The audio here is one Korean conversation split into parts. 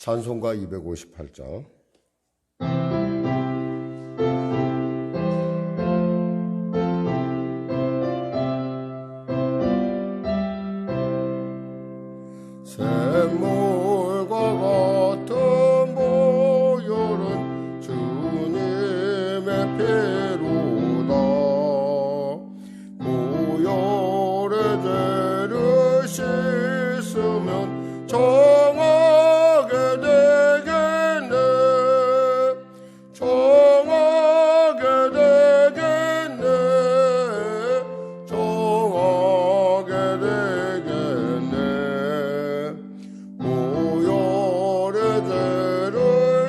찬송가 258장. 샘물과 같은 보혈은 주님의 피로다. 보혈의 죄를 씻으면 정하게 되겠네. 정하게 되겠네. 정하게 되겠네. 보혈의 죄를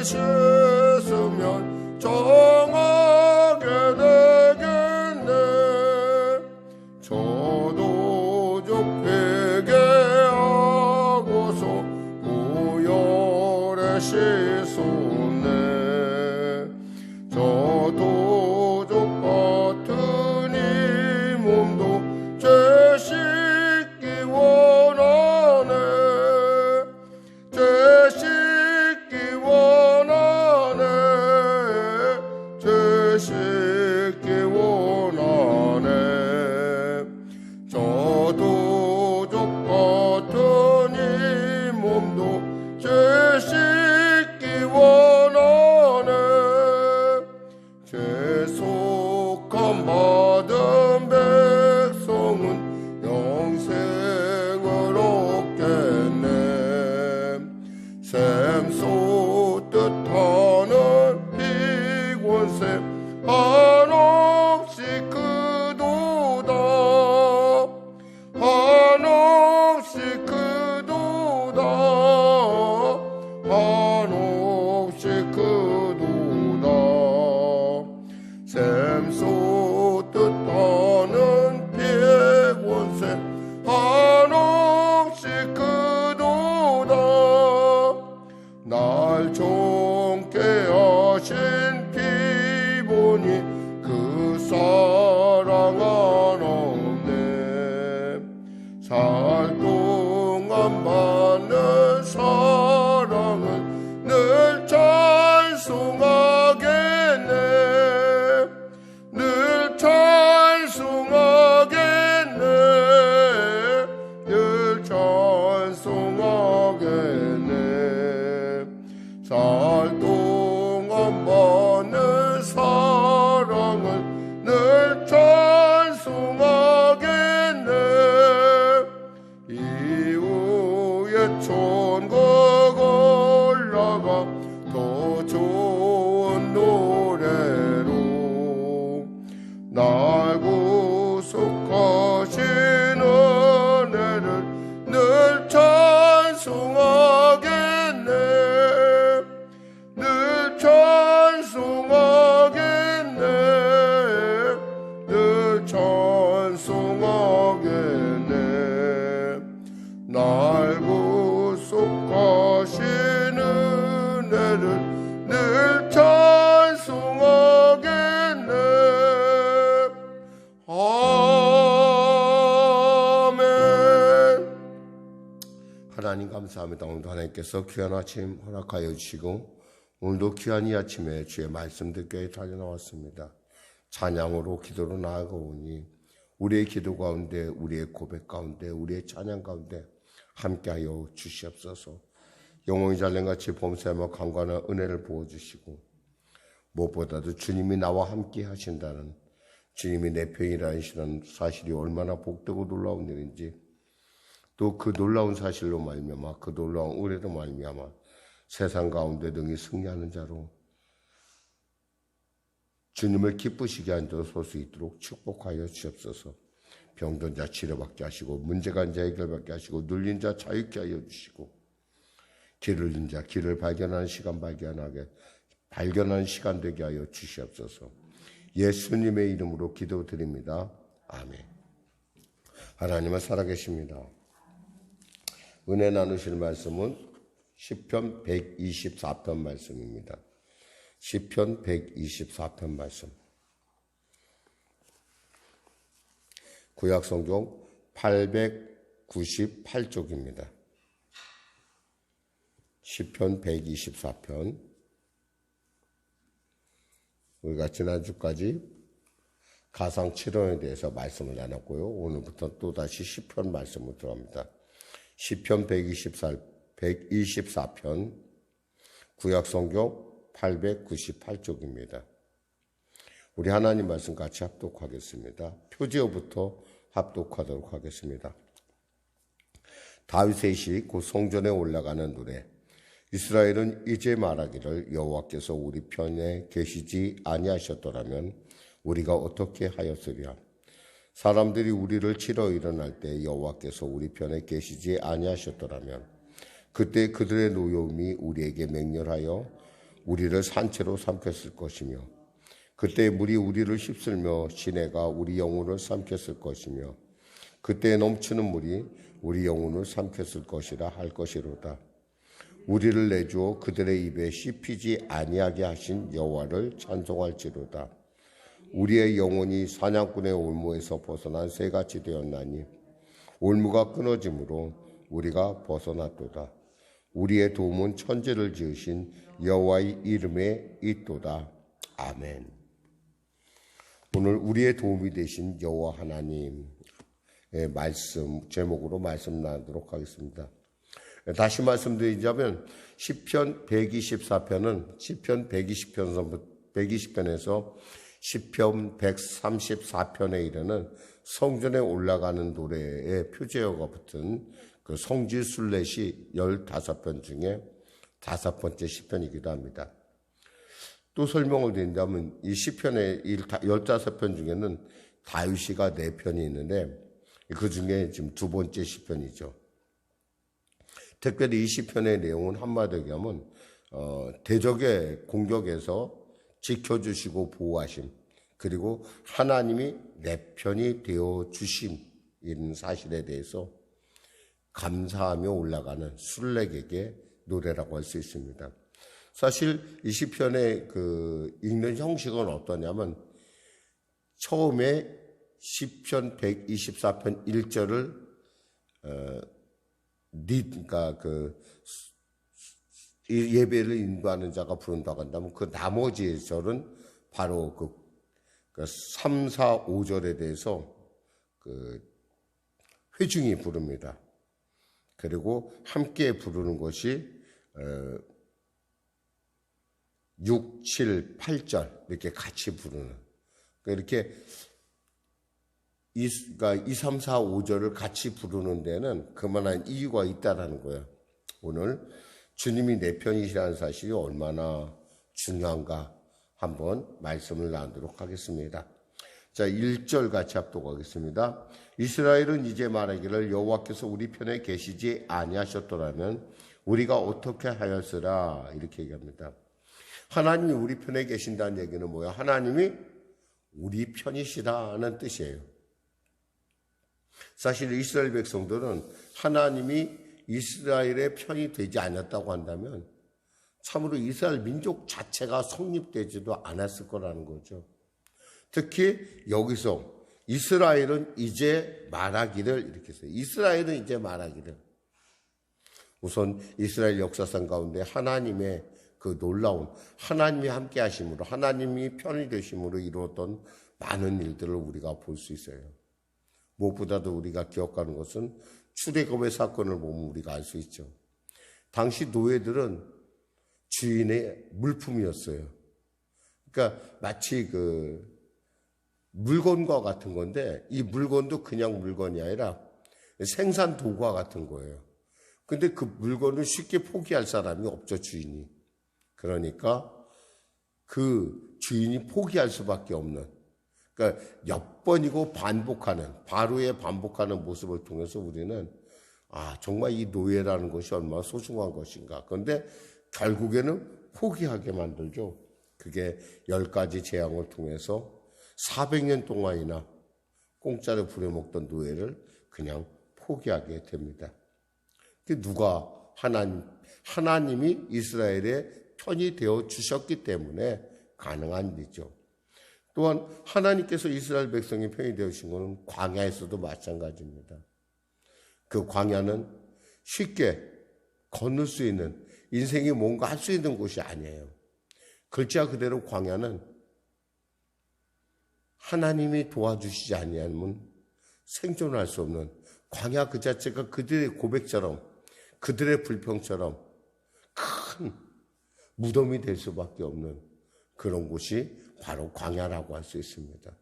씻으면 정하게 되겠네. 저도 회개하고서 보혈에 씻었네. 저도 같은 이 몸도 죄 씻기 원하네. 죄 씻기 원하네. 죄 씻기 원하네. 저도 같은 이 몸도 죄 씻기 원하네. 죄속함 받은 백성은 영생을 얻겠네. 샘솟 뜻하는 피곤샘 한없이 크도다. 한없이 크도다. 한없이 크도다. 샘솟 뜻하는 피곤샘 한없이 크도다. 날 정케 하신 피보니 그 사랑 한없네. 살 동안 받는 사랑은 늘 찬송하겠네. 늘 찬송하겠네. 늘 찬송하겠네. 살 동안 받는 사랑은 늘 찬송하겠네. 이후에 천국 올라가 더 좋은 노래로 날 구속하신 은혜를 늘 찬송하겠네. 늘 찬송하겠네. 늘 찬송하겠네. 날 구속하신 은혜를 늘 찬송하겠네. 아멘. 하나님 감사합니다. 오늘도 하나님께서 귀한 아침 허락하여 주시고 오늘도 귀한 이 아침에 주의 말씀 듣게 달려나왔습니다. 찬양으로 기도로 나아가오니 우리의 기도 가운데, 우리의 고백 가운데, 우리의 찬양 가운데 함께하여 주시옵소서. 영혼이 잘len같이 범사에만 강관한 은혜를 부어주시고 무엇보다도 주님이 나와 함께 하신다는, 주님이 내 편이라는 사실이 얼마나 복되고 놀라운 일인지, 또 그 놀라운 사실로 말미암아, 그 놀라운 은혜로 말미암아 세상 가운데 능히 승리하는 자로 주님을 기쁘시게 앉아서 설 수 있도록 축복하여 주옵소서. 병든 자 치료받게 하시고, 문제가 자 해결받게 하시고, 눌린 자 자유케 하여 주시고, 길을 잃은 자 길을 발견하는 시간 발견하는 시간 되게 하여 주시옵소서. 예수님의 이름으로 기도드립니다. 아멘. 하나님은 살아계십니다. 은혜 나누실 말씀은 시편 124편 말씀입니다. 시편 124편 말씀. 구약성경 898쪽입니다. 시편 124편. 우리가 지난주까지 가상 7원에 대해서 말씀을 나눴고요. 오늘부터 또다시 시편 말씀을 들어갑니다. 시편 124편 구약성경 898쪽입니다. 우리 하나님 말씀 같이 합독하겠습니다. 표제어부터 합독하도록 하겠습니다. 다윗의 시 곧 성전에 올라가는 노래. 이스라엘은 이제 말하기를 여호와께서 우리 편에 계시지 아니하셨더라면 우리가 어떻게 하였으랴. 사람들이 우리를 치러 일어날 때 여호와께서 우리 편에 계시지 아니하셨더라면 그때 그들의 노여움이 우리에게 맹렬하여 우리를 산채로 삼켰을 것이며 그때 물이 우리를 휩쓸며 시내가 우리 영혼을 삼켰을 것이며 그때 넘치는 물이 우리 영혼을 삼켰을 것이라 할 것이로다. 우리를 내주어 그들의 입에 씹히지 아니하게 하신 여호와를 찬송할지로다. 우리의 영혼이 사냥꾼의 올무에서 벗어난 새같이 되었나니 올무가 끊어짐으로 우리가 벗어났도다. 우리의 도움은 천지를 지으신 여호와의 이름에 있도다. 아멘. 오늘 우리의 도움이 되신 여호와 하나님의 말씀 제목으로 말씀 나누도록 하겠습니다. 다시 말씀드리자면 시편 124편은 시편 120편에서 시편 134편에 이르는 성전에 올라가는 노래의 표제어가 붙은 그 성지 순례시 15편 중에 5번째 시편이기도 합니다. 또 설명을 드린다면 이 시편의 15편 중에는 다윗시가 4편이 있는데 그 중에 지금 2번째 시편이죠. 특별히 이 시편의 내용은 한마디로 얘기하면 대적의 공격에서 지켜주시고 보호하심, 그리고 하나님이 내 편이 되어주심, 이런 사실에 대해서 감사하며 올라가는 순례객의 노래라고 할 수 있습니다. 사실 이 시편의 읽는 형식은 어떠냐면 처음에 시편 124편 1절을 그러니까 예배를 인도하는 자가 부른다고 한다면 그 나머지 절은 바로 3, 4, 5절에 대해서 회중이 부릅니다. 그리고 함께 부르는 것이 6, 7, 8절 이렇게 같이 부르는, 이렇게 2, 3, 4, 5절을 같이 부르는 데는 그만한 이유가 있다라는 거예요. 오늘 주님이 내 편이시라는 사실이 얼마나 중요한가 한번 말씀을 나누도록 하겠습니다. 자, 1절 같이 합독하겠습니다. 이스라엘은 이제 말하기를 여호와께서 우리 편에 계시지 아니하셨더라면 우리가 어떻게 하였으라, 이렇게 얘기합니다. 하나님이 우리 편에 계신다는 얘기는 뭐야? 하나님이 우리 편이시다는 뜻이에요. 사실 이스라엘 백성들은 하나님이 이스라엘의 편이 되지 않았다고 한다면 참으로 이스라엘 민족 자체가 성립되지도 않았을 거라는 거죠. 특히 여기서 이스라엘은 이제 말하기를, 이렇게 써요. 이스라엘은 이제 말하기를. 우선 이스라엘 역사상 가운데 하나님의 그 놀라운 하나님이 함께 하심으로, 하나님이 편이 되심으로 이루었던 많은 일들을 우리가 볼 수 있어요. 무엇보다도 우리가 기억하는 것은 출애굽의 사건을 보면 우리가 알 수 있죠. 당시 노예들은 주인의 물품이었어요. 그러니까 마치 물건과 같은 건데 이 물건도 그냥 물건이 아니라 생산 도구와 같은 거예요. 근데 그 물건을 쉽게 포기할 사람이 없죠, 주인이. 그러니까 그 주인이 포기할 수밖에 없는, 그러니까 몇 번이고 바로의 반복하는 모습을 통해서 우리는 정말 이 노예라는 것이 얼마나 소중한 것인가. 그런데 결국에는 포기하게 만들죠. 그게 10가지 재앙을 통해서 400년 동안이나 공짜로 부려먹던 노예를 그냥 포기하게 됩니다. 누가 하나님이 이스라엘의 편이 되어 주셨기 때문에 가능한 일이죠. 또한 하나님께서 이스라엘 백성의 편이 되어주신 것은 광야에서도 마찬가지입니다. 그 광야는 쉽게 건널 수 있는 인생이 뭔가 할 수 있는 곳이 아니에요. 글자 그대로 광야는 하나님이 도와주시지 아니하면 생존할 수 없는, 광야 그 자체가 그들의 고백처럼, 그들의 불평처럼 큰 무덤이 될 수밖에 없는 그런 곳이 바로 광야라고 할 수 있습니다.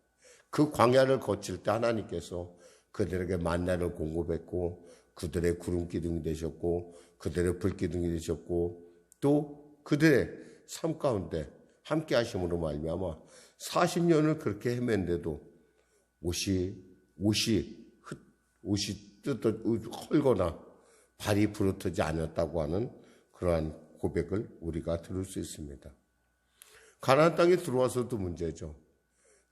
그 광야를 거칠 때 하나님께서 그들에게 만나를 공급했고, 그들의 구름 기둥이 되셨고, 그들의 불 기둥이 되셨고, 또 그들의 삶 가운데 함께 하심으로 말미암아 40년을 그렇게 헤맨데도 옷이 헐거나 발이 부르트지 않았다고 하는 그러한 고백을 우리가 들을 수 있습니다. 가나안 땅에 들어와서도 문제죠.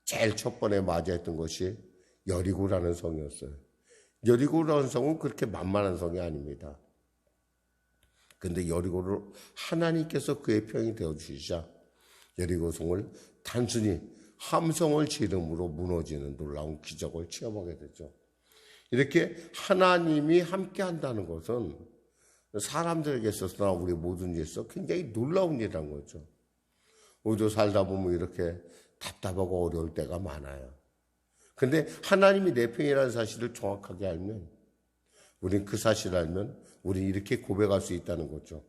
제일 첫 번에 맞이했던 것이 여리고라는 성이었어요. 여리고라는 성은 그렇게 만만한 성이 아닙니다. 근데 여리고를 하나님께서 그의 편이 되어주시자 여리고 성을 단순히 함성을 지름으로 무너지는 놀라운 기적을 체험하게 되죠. 이렇게 하나님이 함께 한다는 것은 사람들에게 있어서나 우리 모든에 있어서 굉장히 놀라운 일이라는 거죠. 우리도 살다 보면 이렇게 답답하고 어려울 때가 많아요. 근데 하나님이 내 편이라는 사실을 정확하게 알면, 우린 그 사실을 알면 우린 이렇게 고백할 수 있다는 거죠.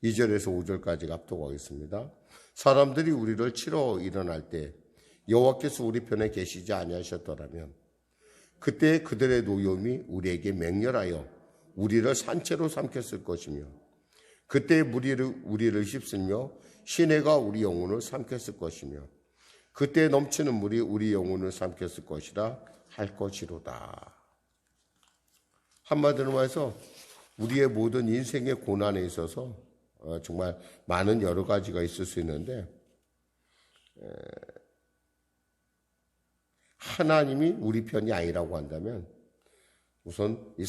2절에서 5절까지 압도하겠습니다. 사람들이 우리를 치러 일어날 때 여호와께서 우리 편에 계시지 아니하셨더라면 그때 그들의 노여움이 우리에게 맹렬하여 우리를 산채로 삼켰을 것이며, 그때 우리를 휩쓸며 시내가 우리 영혼을 삼켰을 것이며, 그때 넘치는 물이 우리 영혼을 삼켰을 것이라 할 것이로다. 한마디로 말해서 우리의 모든 인생의 고난에 있어서 정말 많은 여러 가지가 있을 수 있는데, 하나님이 우리 편이 아니라고 한다면 우선 이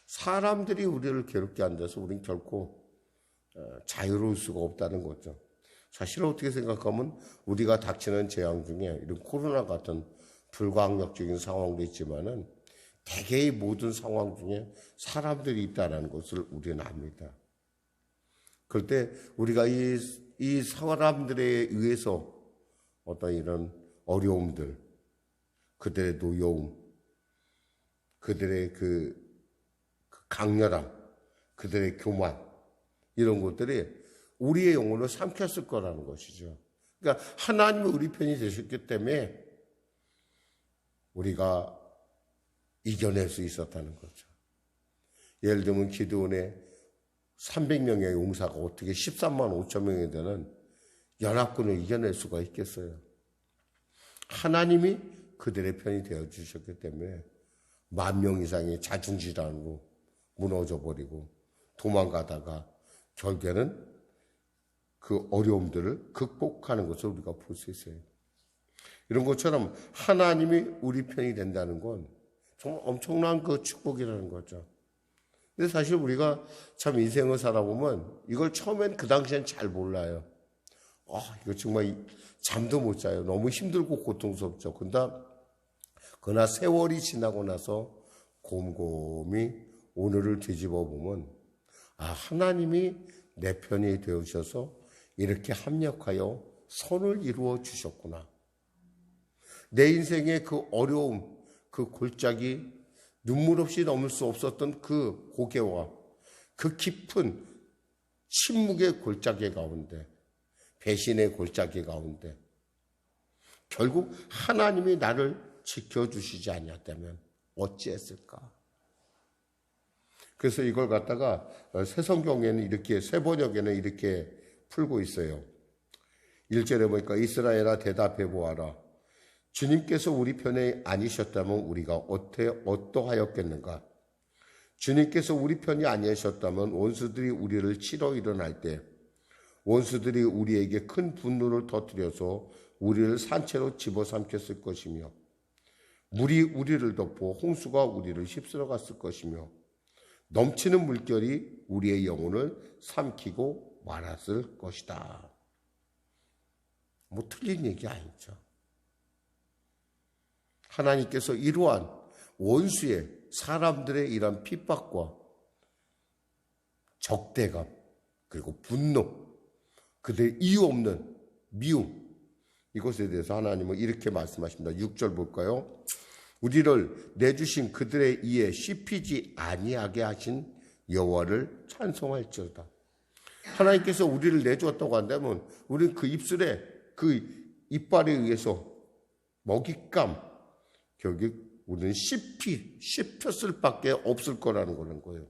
사람들이 우리를 괴롭게 한다서 우린 결코 자유로울 수가 없다는 거죠. 사실 어떻게 생각하면 우리가 닥치는 재앙 중에 이런 코로나 같은 불가항력적인 상황도 있지만은 대개의 모든 상황 중에 사람들이 있다는 것을 우리는 압니다. 그럴 때 우리가 이 사람들에 의해서 어떤 이런 어려움들, 그들의 노여움, 그들의 그 강렬함, 그들의 교만, 이런 것들이 우리의 영혼을 삼켰을 거라는 것이죠. 그러니까 하나님이 우리 편이 되셨기 때문에 우리가 이겨낼 수 있었다는 거죠. 예를 들면 기드온의 300명의 용사가 어떻게 13만 5천 명이 되는 연합군을 이겨낼 수가 있겠어요. 하나님이 그들의 편이 되어주셨기 때문에 10,000명 이상의 자중질환으로 무너져버리고 도망가다가 결국에는 그 어려움들을 극복하는 것을 우리가 볼 수 있어요. 이런 것처럼 하나님이 우리 편이 된다는 건 정말 엄청난 그 축복이라는 거죠. 근데 사실 우리가 참 인생을 살아보면 이걸 처음엔 그 당시엔 잘 몰라요. 이거 정말 잠도 못 자요. 너무 힘들고 고통스럽죠. 그러나 세월이 지나고 나서 곰곰이 오늘을 뒤집어 보면 하나님이 내 편이 되어주셔서 이렇게 합력하여 선을 이루어 주셨구나. 내 인생의 그 어려움, 그 골짜기, 눈물 없이 넘을 수 없었던 그 고개와 그 깊은 침묵의 골짜기 가운데, 배신의 골짜기 가운데 결국 하나님이 나를 지켜주시지 않았다면 어찌했을까? 그래서 이걸 갖다가 새 성경에는 이렇게, 새 번역에는 이렇게 풀고 있어요. 1절에 보니까 이스라엘아 대답해 보아라. 주님께서 우리 편에 아니셨다면 우리가 어떠하였겠는가? 주님께서 우리 편이 아니셨다면 원수들이 우리를 치러 일어날 때 원수들이 우리에게 큰 분노를 터뜨려서 우리를 산채로 집어삼켰을 것이며 물이 우리를 덮고 홍수가 우리를 휩쓸어 갔을 것이며 넘치는 물결이 우리의 영혼을 삼키고 말았을 것이다. 뭐 틀린 얘기 아니죠. 하나님께서 이러한 원수의, 사람들의 이러한 핍박과 적대감, 그리고 분노, 그들의 이유 없는 미움, 이것에 대해서 하나님은 이렇게 말씀하십니다. 6절 볼까요? 우리를 내주신 그들의 이에 씹히지 아니하게 하신 여호와를 찬송할지어다. 하나님께서 우리를 내주었다고 한다면 우리는 그 입술에 그 이빨에 의해서 먹잇감, 결국 우리는 씹혔을 밖에 없을 거라는 거예요.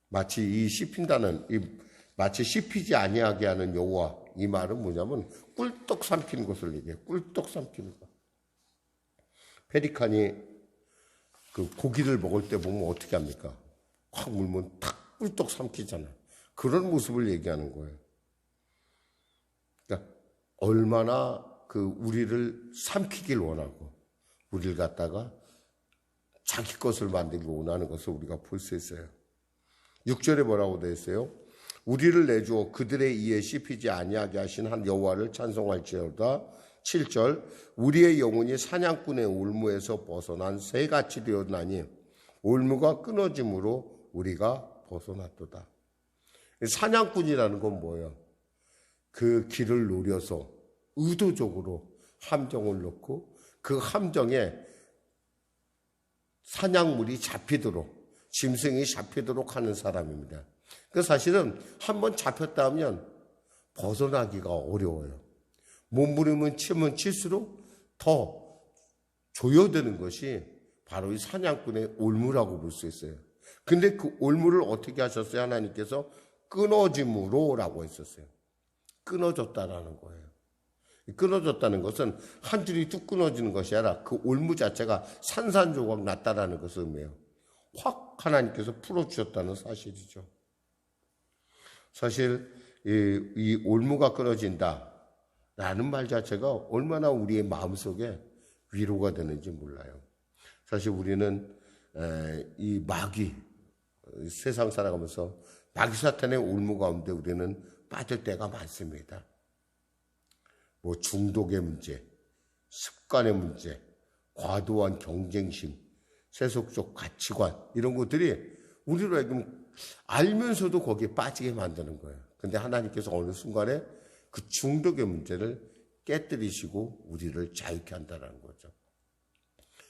마치 이 씹힌다는, 마치 씹히지 아니하게 하는 여호와, 이 말은 뭐냐면 꿀떡 삼키는 것을 얘기해요. 꿀떡 삼키는 것. 페리칸이 그 고기를 먹을 때 보면 어떻게 합니까? 확 물면 탁 꿀떡 삼키잖아요. 그런 모습을 얘기하는 거예요. 그러니까 얼마나 그 우리를 삼키길 원하고 우리를 갖다가 자기 것을 만들기 원하는 것을 우리가 볼 수 있어요. 6절에 뭐라고 되어 있어요? 우리를 내주어 그들의 이에 씹히지 아니하게 하신 한 여호와를 찬송할지어다. 7절, 우리의 영혼이 사냥꾼의 올무에서 벗어난 새같이 되었나니 올무가 끊어짐으로 우리가 벗어났도다. 사냥꾼이라는 건 뭐예요? 그 길을 노려서 의도적으로 함정을 놓고 그 함정에 사냥물이 잡히도록, 짐승이 잡히도록 하는 사람입니다. 그 사실은 한번 잡혔다 하면 벗어나기가 어려워요. 몸부림은 치면 칠수록 더 조여드는 것이 바로 이 사냥꾼의 올무라고 볼 수 있어요. 근데 그 올무를 어떻게 하셨어요? 하나님께서 끊어짐으로라고 했었어요. 끊어졌다라는 거예요. 끊어졌다는 것은 한 줄이 뚝 끊어지는 것이 아니라 그 올무 자체가 산산조각 났다라는 것을 의미해요. 확 하나님께서 풀어주셨다는 사실이죠. 사실 이 올무가 끊어진다라는 말 자체가 얼마나 우리의 마음속에 위로가 되는지 몰라요. 사실 우리는 이 마귀, 세상 살아가면서 마귀 사탄의 올무 가운데 우리는 빠질 때가 많습니다. 뭐 중독의 문제, 습관의 문제, 과도한 경쟁심, 세속적 가치관, 이런 것들이 우리로 하여금 알면서도 거기에 빠지게 만드는 거예요. 근데 하나님께서 어느 순간에 그 중독의 문제를 깨뜨리시고 우리를 자유케 한다는 거죠.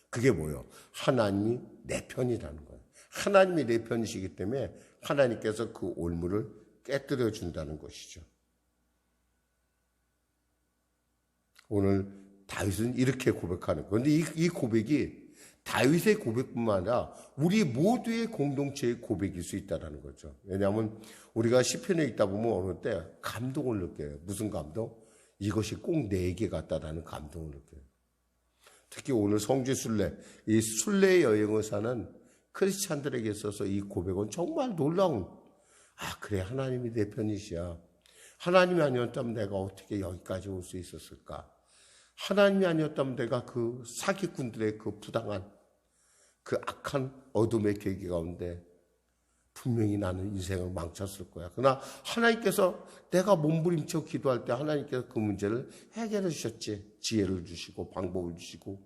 그게 뭐예요? 하나님이 내 편이라는 거예요. 하나님이 내 편이시기 때문에 하나님께서 그 올무를 깨뜨려 준다는 것이죠. 오늘 다윗은 이렇게 고백하는 거예요. 그런데 이 고백이 다윗의 고백뿐만 아니라 우리 모두의 공동체의 고백일 수 있다는 거죠. 왜냐하면 우리가 시편에 있다 보면 어느 때 감동을 느껴요. 무슨 감동? 이것이 꼭 내게 같다라는 감동을 느껴요. 특히 오늘 성지 순례, 이 순례의 여행을 사는 크리스찬들에게 있어서 이 고백은 정말 놀라운, 그래, 하나님이 내 편이시야. 하나님이 아니었다면 내가 어떻게 여기까지 올 수 있었을까? 하나님이 아니었다면 내가 그 사기꾼들의 그 부당한, 그 악한 어둠의 계기 가운데 분명히 나는 인생을 망쳤을 거야. 그러나 하나님께서 내가 몸부림쳐 기도할 때 하나님께서 그 문제를 해결해 주셨지. 지혜를 주시고 방법을 주시고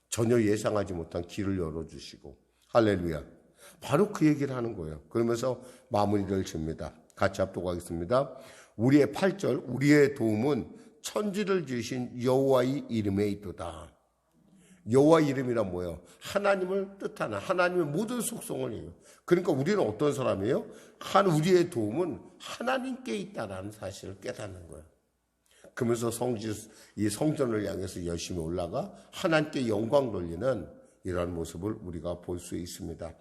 전혀 예상하지 못한 길을 열어주시고. 할렐루야. 바로 그 얘기를 하는 거예요. 그러면서 마무리를 칩니다. 같이 합독하겠습니다. 우리의 8절, 우리의 도움은 천지를 지으신 여호와의 이름에 있도다. 여호와 이름이란 뭐예요? 하나님을 뜻하는, 하나님의 모든 속성을 얘기해요. 그러니까 우리는 어떤 사람이에요? 우리의 도움은 하나님께 있다라는 사실을 깨닫는 거예요. 그러면서 이 성전을 향해서 열심히 올라가 하나님께 영광 돌리는 이런 모습을 우리가 볼 수 있습니다.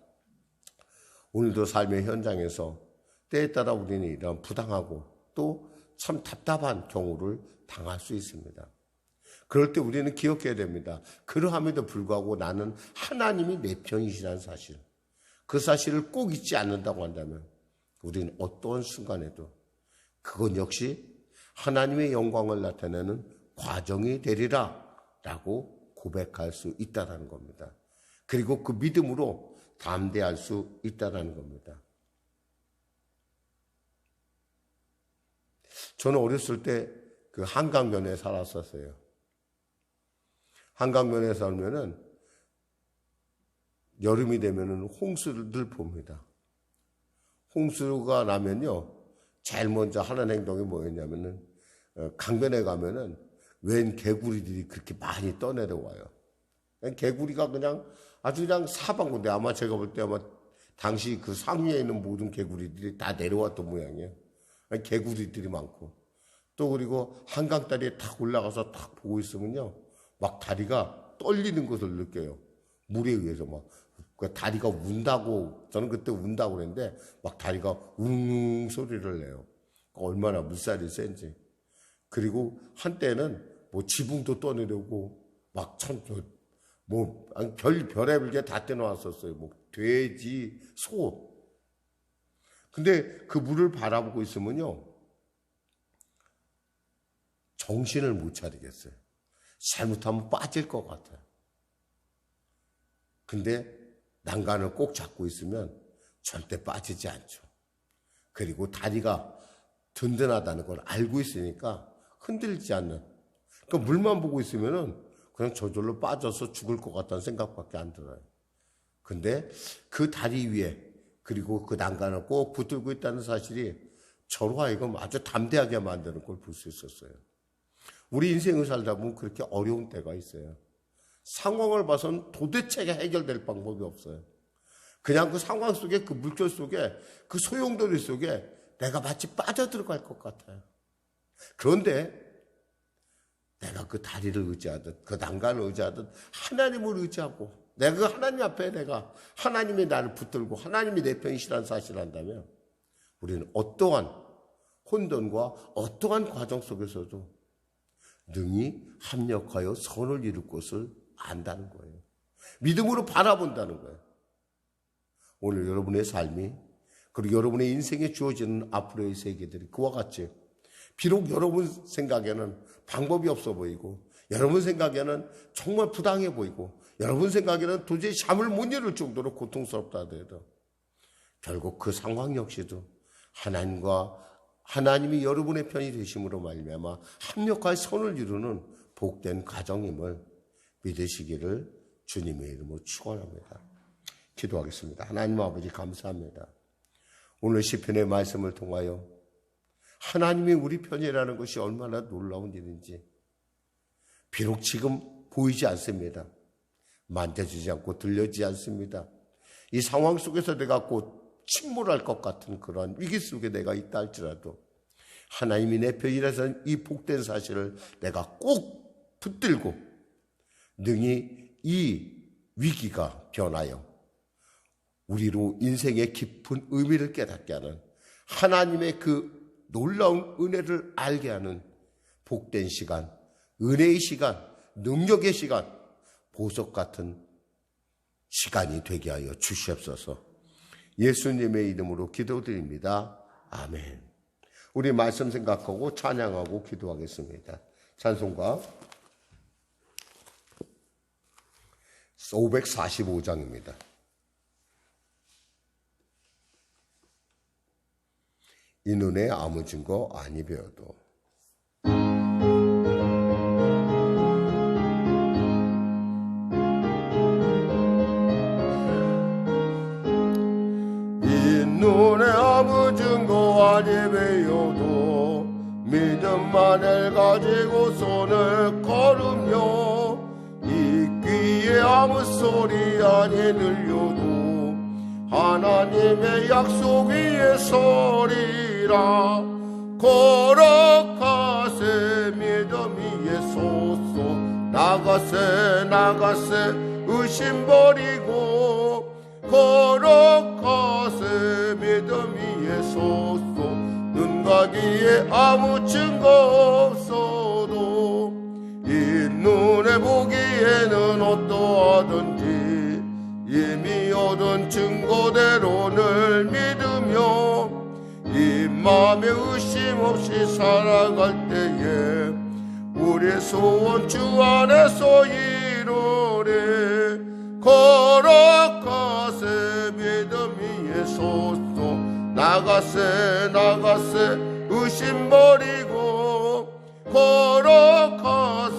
오늘도 삶의 현장에서 때에 따라 우리는 이런 부당하고 또 참 답답한 경우를 당할 수 있습니다. 그럴 때 우리는 기억해야 됩니다. 그러함에도 불구하고 나는 하나님이 내 편이시라는 사실, 그 사실을 꼭 잊지 않는다고 한다면 우리는 어떠한 순간에도 그건 역시 하나님의 영광을 나타내는 과정이 되리라 라고 고백할 수 있다는 겁니다. 그리고 그 믿음으로 담대할 수 있다는 겁니다. 저는 어렸을 때 그 한강변에 살았었어요. 한강변에 살면은 여름이 되면은 홍수를 봅니다. 홍수가 나면요, 제일 먼저 하는 행동이 뭐였냐면은, 강변에 가면은 웬 개구리들이 그렇게 많이 떠내려와요. 개구리가 그냥 아주 그냥 사방군데, 아마 제가 볼 때 아마 당시 그 상류에 있는 모든 개구리들이 다 내려왔던 모양이에요. 개구리들이 많고. 또 그리고 한강 다리에 탁 올라가서 탁 보고 있으면요, 막 다리가 떨리는 것을 느껴요. 물에 의해서 막. 그 다리가 운다고, 저는 그때 운다고 그랬는데, 막 다리가 웅 소리를 내요. 얼마나 물살이 센지. 그리고 한때는 뭐 지붕도 떠내려오고, 막 참, 뭐, 별의별 게 다 떼놓았었어요. 뭐, 돼지, 소. 근데 그 물을 바라보고 있으면요, 정신을 못 차리겠어요. 잘못하면 빠질 것 같아요. 근데 난간을 꼭 잡고 있으면 절대 빠지지 않죠. 그리고 다리가 든든하다는 걸 알고 있으니까 흔들리지 않는. 그 물만 보고 있으면은 그냥 저절로 빠져서 죽을 것 같다는 생각밖에 안 들어요. 근데 그 다리 위에 그리고 그 난간을 꼭 붙들고 있다는 사실이 저로 하여금 아주 담대하게 만드는 걸 볼 수 있었어요. 우리 인생을 살다 보면 그렇게 어려운 때가 있어요. 상황을 봐서는 도대체 해결될 방법이 없어요. 그냥 그 상황 속에, 그 물결 속에, 그 소용돌이 속에 내가 마치 빠져들어갈 것 같아요. 그런데 내가 그 다리를 의지하듯, 그 난간을 의지하듯 하나님을 의지하고, 내가 그 하나님 앞에 내가 하나님이 나를 붙들고 하나님이 내 편이시라는 사실을 한다면 우리는 어떠한 혼돈과 어떠한 과정 속에서도 능히 합력하여 선을 이룰 것을 안다는 거예요. 믿음으로 바라본다는 거예요. 오늘 여러분의 삶이, 그리고 여러분의 인생에 주어지는 앞으로의 세계들이 그와 같이, 비록 여러분 생각에는 방법이 없어 보이고, 여러분 생각에는 정말 부당해 보이고, 여러분 생각에는 도저히 잠을 못 이룰 정도로 고통스럽다 하더라도 결국 그 상황 역시도 하나님이 여러분의 편이 되심으로 말미암아 합력하여 선을 이루는 복된 가정임을 믿으시기를 주님의 이름으로 축원합니다. 기도하겠습니다. 하나님 아버지 감사합니다. 오늘 시편의 말씀을 통하여 하나님이 우리 편이라는 것이 얼마나 놀라운 일인지, 비록 지금 보이지 않습니다. 만져지지 않고 들려지지 않습니다. 이 상황 속에서 내가 곧 침몰할 것 같은 그러한 위기 속에 내가 있다 할지라도 하나님이 내 편이라서는 이 복된 사실을 내가 꼭 붙들고 능히 이 위기가 변하여 우리로 인생의 깊은 의미를 깨닫게 하는, 하나님의 그 놀라운 은혜를 알게 하는 복된 시간, 은혜의 시간, 능력의 시간, 보석 같은 시간이 되게 하여 주시옵소서. 예수님의 이름으로 기도드립니다. 아멘. 우리 말씀 생각하고 찬양하고 기도하겠습니다. 찬송가 545장입니다. 이 눈에 아무 증거 아니 배워도. 이 눈에 아무 증거 아니 배워도 믿음만을 가지고 손을 걸으며 이 귀에 아무 소리 아니 들려도 하나님의 약속 위에 서리라. 걸어가세 믿음 위에 솟소. 나가세 의심 버리고 걸어가세 믿음 위에 솟소. 눈 가기에 아무 증거 없어도 이 눈에 보기에는 어떠하든지 이미 얻은 증거대로를 믿으며 이 마음에 의심 없이 살아갈 때에 우리의 소원 주 안에서 이루리. 걸어가세 믿음 위에 솟소. 나가세 의심 버리고 걸어가세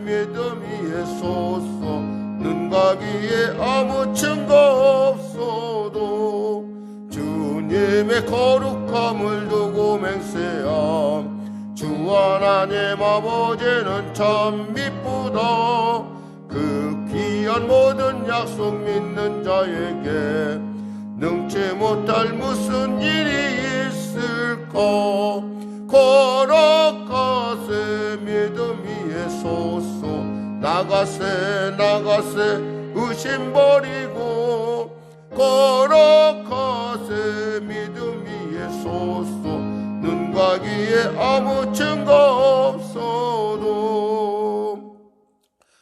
믿음 위에 솟소. 눈 가기에 아무 증거 없어도 주님의 내 거룩함을 두고 맹세함. 주 하나님 아버지는 참 미쁘다. 그 귀한 모든 약속 믿는 자에게 능치 못할 무슨 일이 있을까. 걸어가세 믿음 위에 서서 나가세 의심 버리고. 걸어가세 믿음 위에 서서 눈과 귀에 아무 증거 없어도.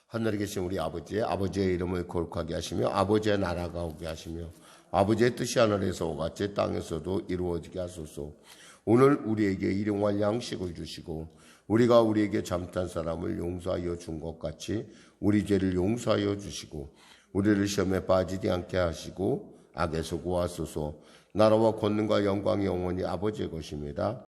하늘에 계신 우리 아버지의 이름을 거룩하게 하시며 아버지의 나라가 오게 하시며 아버지의 뜻이 하늘에서 같이 땅에서도 이루어지게 하소서. 오늘 우리에게 일용할 양식을 주시고 우리가 우리에게 잘못한 사람을 용서하여 준 것 같이 우리 죄를 용서하여 주시고 우리를 시험에 빠지지 않게 하시고 악에서 구하소서. 나라와 권능과 영광이 영원히 아버지의 것입니다.